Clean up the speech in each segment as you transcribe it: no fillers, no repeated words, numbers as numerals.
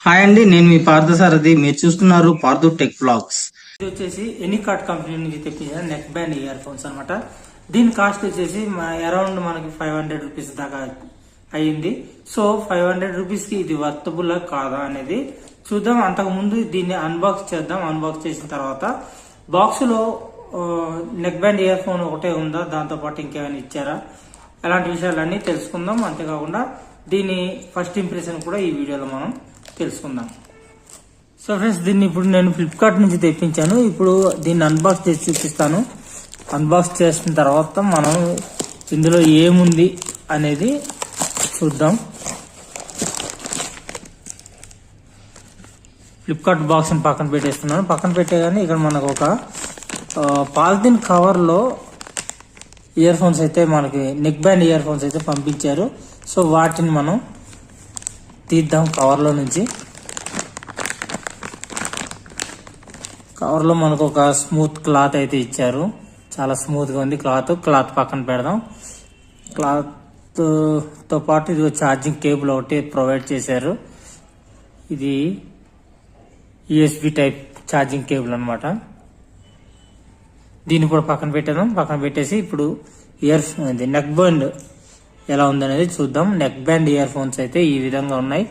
Hi అండి, నేను మీ పార్థసారథి. మీరు చూస్తున్నారు పార్థు టెక్ బ్లాగ్స్. ఇది వచ్చేసి ఎనీకార్డ్ కంపెనీ నుంచి తెప్పించిన నెక్ బ్యాండ్ ఇయర్ ఫోన్స్ అనమాట. దీని కాస్ట్ వచ్చేసి అరౌండ్ మనకి 500 రూపీస్ దాకా అయ్యింది. సో 500 రూపీస్ కి ఇది వర్తబుల్ కాదా అనేది చూద్దాం. అంతకు ముందు దీన్ని అన్బాక్స్ చేద్దాం. అన్బాక్స్ చేసిన తర్వాత బాక్స్ లో నెక్ బ్యాండ్ ఇయర్ ఫోన్ ఒకటే ఉందా, దాంతో పాటు ఇంకేమైనా ఇచ్చారా, అలాంటి విషయాలన్నీ తెలుసుకుందాం. అంతేకాకుండా దీని ఫస్ట్ ఇంప్రెషన్ కూడా ఈ వీడియోలో మనం తెలుసుకుందాం. సో ఫ్రెండ్స్, దీన్ని ఇప్పుడు నేను ఫ్లిప్కార్ట్ నుంచి తెప్పించాను. ఇప్పుడు దీన్ని అన్బాక్స్ చేసి చూపిస్తాను. అన్బాక్స్ చేసిన తర్వాత మనం ఇందులో ఏముంది అనేది చూద్దాం. ఫ్లిప్కార్ట్ బాక్స్ ని పక్కన పెట్టేస్తున్నాను. పక్కన పెట్టేగానే ఇక్కడ మనకు ఒక పాలిథిన్ కవర్ లో ఇయర్ ఫోన్స్ అయితే మనకి నెక్ బ్యాండ్ ఇయర్ ఫోన్స్ అయితే పంపించారు. సో వాటిని మనం తీద్దాం కవర్ లో నుంచి. కవర్ లో మనకు ఒక స్మూత్ క్లాత్ అయితే ఇచ్చారు. చాలా స్మూత్ గా ఉంది క్లాత్ పక్కన పెడదాం. క్లాత్ తో పాటు ఇది ఛార్జింగ్ కేబుల్ ఒకటి ప్రొవైడ్ చేశారు. ఇది యూఎస్బి టైప్ ఛార్జింగ్ కేబుల్ అనమాట. దీన్ని కూడా పక్కన పెట్టేద్దాం. పక్కన పెట్టేసి ఇప్పుడు నెక్ బ్యాండ్ ఎలా ఉందనేది చూద్దాం. నెక్ బ్యాండ్ ఇయర్ ఫోన్స్ అయితే ఈ విధంగా ఉన్నాయి.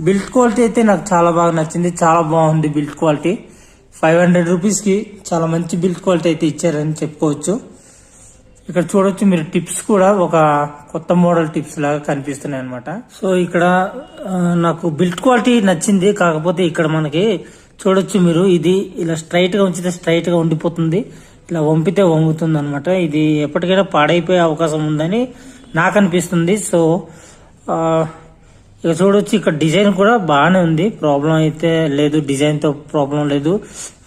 బిల్డ్ క్వాలిటీ అయితే నాకు చాలా బాగా నచ్చింది. చాలా బాగుంది బిల్డ్ క్వాలిటీ. 500 రూపీస్ కి చాలా మంచి బిల్డ్ క్వాలిటీ అయితే ఇచ్చారని చెప్పుకోవచ్చు. ఇక్కడ చూడొచ్చు మీరు, టిప్స్ కూడా ఒక కొత్త మోడల్ టిప్స్ లాగా కనిపిస్తున్నాయి అనమాట. సో ఇక్కడ నాకు బిల్డ్ క్వాలిటీ నచ్చింది. కాకపోతే ఇక్కడ మనకి చూడొచ్చు మీరు, ఇది ఇలా స్ట్రైట్ గా ఉంచితే స్ట్రైట్ గా ఉండిపోతుంది, ఇలా వంపితే వంగుతుంది అనమాట. ఇది ఎప్పటికైనా పాడైపోయే అవకాశం ఉందని నాకు అనిపిస్తుంది. సో ఇక చూడొచ్చు, ఇక్కడ డిజైన్ కూడా బాగానే ఉంది, ప్రాబ్లం అయితే లేదు. డిజైన్ తో ప్రాబ్లం లేదు,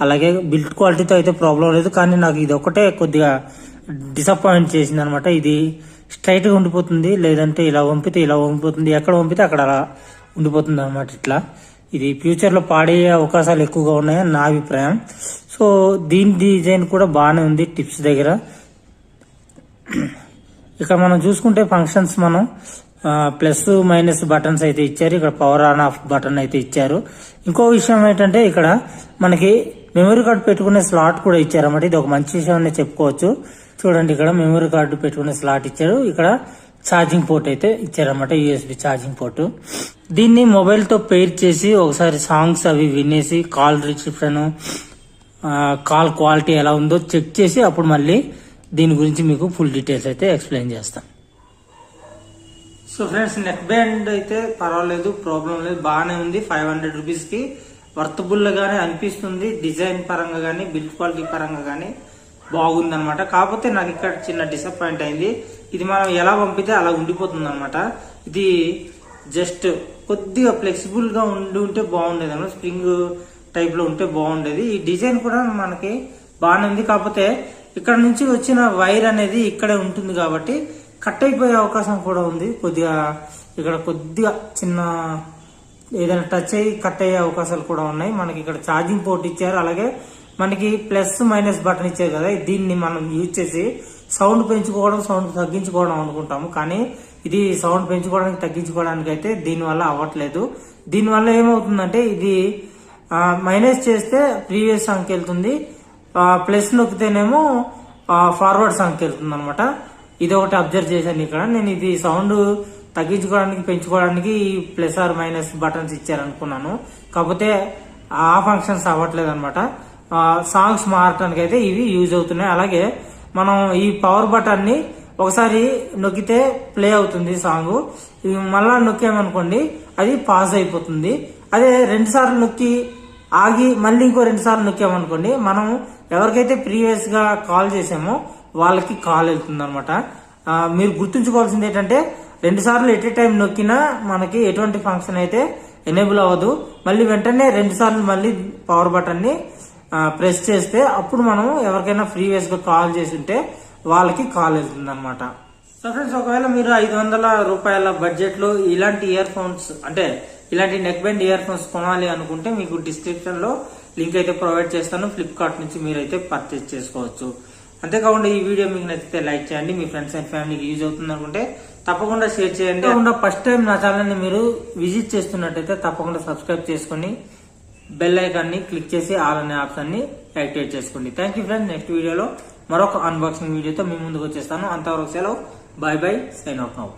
అలాగే బిల్డ్ క్వాలిటీతో అయితే ప్రాబ్లం లేదు. కానీ నాకు ఇది ఒకటే కొద్దిగా డిసప్పాయింట్ చేసింది అనమాట. ఇది స్ట్రైట్ గా ఉండిపోతుంది, లేదంటే ఇలా వంపితే ఇలా వంగిపోతుంది, ఎక్కడ వంపితే అక్కడ అలా ఉండిపోతుంది అనమాట. ఇట్లా ఇది ఫ్యూచర్ లో పాడయ్యే అవకాశాలు ఎక్కువగా ఉన్నాయని నా అభిప్రాయం. సో దీని డిజైన్ కూడా బాగానే ఉంది టిప్స్ దగ్గర. ఇక్కడ మనం చూసుకుంటే ఫంక్షన్స్ మనం ప్లస్ మైనస్ బటన్స్ అయితే ఇచ్చారు. ఇక్కడ పవర్ ఆన్ ఆఫ్ బటన్ అయితే ఇచ్చారు. ఇంకో విషయం ఏంటంటే ఇక్కడ మనకి మెమరీ కార్డు పెట్టుకునే స్లాట్ కూడా ఇచ్చారన్నమాట. ఇది ఒక మంచి విషయం అనే చెప్పుకోవచ్చు. చూడండి, ఇక్కడ మెమరీ కార్డు పెట్టుకునే స్లాట్ ఇచ్చారు. ఇక్కడ ఛార్జింగ్ పోర్ట్ అయితే ఇచ్చారన్నమాట, యూఎస్బి ఛార్జింగ్ పోర్ట్. దీన్ని మొబైల్ తో పెయిర్ చేసి ఒకసారి సాంగ్స్ అవి వినేసి కాల్ రిసెప్షన్, కాల్ క్వాలిటీ ఎలా ఉందో చెక్ చేసి అప్పుడు మళ్ళీ దీని గురించి మీకు ఫుల్ డీటెయిల్స్ అయితే ఎక్స్ప్లెయిన్ చేస్తాం. సో ఫ్రెండ్స్, నెక్ బ్యాండ్ అయితే పర్వాలేదు, ప్రాబ్లం లేదు, బాగానే ఉంది. 500 రూపీస్ కి వర్తబుల్ గానే అనిపిస్తుంది. డిజైన్ పరంగా గానీ బిల్డ్ క్వాలిటీ పరంగా గానీ బాగుంది అనమాట. కాకపోతే నాకు ఇక్కడ చిన్న డిసప్పాయింట్ అయింది. ఇది మనం ఎలా పంపితే అలా ఉండిపోతుంది అనమాట. ఇది జస్ట్ కొద్దిగా ఫ్లెక్సిబుల్ గా ఉంటే బాగుండేది అనమాట. స్ప్రింగ్ టైప్ లో ఉంటే బాగుండేది. ఈ డిజైన్ కూడా మనకి బాగానే ఉంది. కాకపోతే ఇక్కడ నుంచి వచ్చిన వైర్ అనేది ఇక్కడే ఉంటుంది కాబట్టి కట్ అయిపోయే అవకాశం కూడా ఉంది. ఇక్కడ కొద్దిగా చిన్న ఏదైనా టచ్ అయ్యి కట్ అయ్యే అవకాశాలు కూడా ఉన్నాయి. మనకి ఇక్కడ ఛార్జింగ్ పోర్ట్ ఇచ్చారు, అలాగే మనకి ప్లస్ మైనస్ బటన్ ఇచ్చారు కదా. దీన్ని మనం యూజ్ చేసి సౌండ్ పెంచుకోవడం, సౌండ్ తగ్గించుకోవడం అనుకుంటాము. కానీ ఇది సౌండ్ పెంచుకోవడానికి తగ్గించుకోవడానికి అయితే దీనివల్ల అవ్వట్లేదు. దీనివల్ల ఏమవుతుందంటే ఇది మైనస్ చేస్తే ప్రీవియస్ సాంగ్కి వెళ్తుంది, ప్లస్ నొక్కితేనేమో ఫార్వర్డ్ సాంగ్కి వెళ్తుంది అనమాట. ఇది ఒకటి అబ్జర్వ్ చేశాను ఇక్కడ. నేను ఇది సౌండ్ తగ్గించుకోవడానికి పెంచుకోవడానికి ప్లస్ ఆర్ మైనస్ బటన్స్ ఇచ్చారనుకున్నాను. కాకపోతే ఆ ఫంక్షన్స్ అవ్వట్లేదు అనమాట. సాంగ్స్ మారటానికి అయితే ఇవి యూజ్ అవుతున్నాయి. అలాగే మనం ఈ పవర్ బటన్ ని ఒకసారి నొక్కితే ప్లే అవుతుంది సాంగ్, మళ్ళా నొక్కామనుకోండి అది పాజ్ అయిపోతుంది. అదే 2 సార్లు నొక్కి ఆగి మళ్ళీ ఇంకో 2 సార్లు నొక్కామనుకోండి, మనం ఎవరికైతే ప్రీవియస్ గా కాల్ చేసామో వాళ్ళకి కాల్ వెళ్తుంది అనమాట. మీరు గుర్తుంచుకోవాల్సింది ఏంటంటే 2 సార్లు ఎట్ ఏ టైం నొక్కినా మనకి ఎటువంటి ఫంక్షన్ అయితే ఎనేబుల్ అవ్వదు. మళ్ళీ వెంటనే 2 సార్లు మళ్ళీ పవర్ బటన్ ని ప్రెస్ చేస్తే అప్పుడు మనం ఎవరికైనా ప్రీవియస్ గా కాల్ చేసి ఉంటే వాళ్ళకి కాల్ వెళ్తుంది అనమాట. సో ఫ్రెండ్స్, ఒకవేళ మీరు 500 రూపాయల బడ్జెట్ లో ఇలాంటి ఇయర్ ఫోన్స్ అంటే ఇలాంటి నెక్ బ్యాండ్ ఇయర్ ఫోన్స్ కొనాలి అనుకుంటే మీకు డిస్క్రిప్షన్ లో లింక్ అయితే ప్రొవైడ్ చేస్తాను. ఫ్లిప్కార్ట్ నుంచి మీరైతే పర్చేస్ చేసుకోవచ్చు. అంతేకాకుండా ఈ వీడియో మీకు నచ్చితే లైక్ చేయండి. మీ ఫ్రెండ్స్ అండ్ ఫ్యామిలీకి యూజ్ అవుతుంది అనుకుంటే తప్పకుండా షేర్ చేయండి. తప్పకుండా ఫస్ట్ టైం నా ఛానల్ ని మీరు విజిట్ చేస్తున్నట్టయితే తప్పకుండా సబ్స్క్రైబ్ చేసుకొని బెల్ ఐకాన్ ని క్లిక్ చేసి ఆల్ అనే ఆప్షన్ ని యాక్టివేట్ చేసుకోండి. Thank you friends. నెక్స్ట్ వీడియోలో మరొక అన్బాక్సింగ్ వీడియోతో మీ ముందుకు వచ్చేస్తాను. అంతవరకు సెలవు. Bye bye. Sign out now.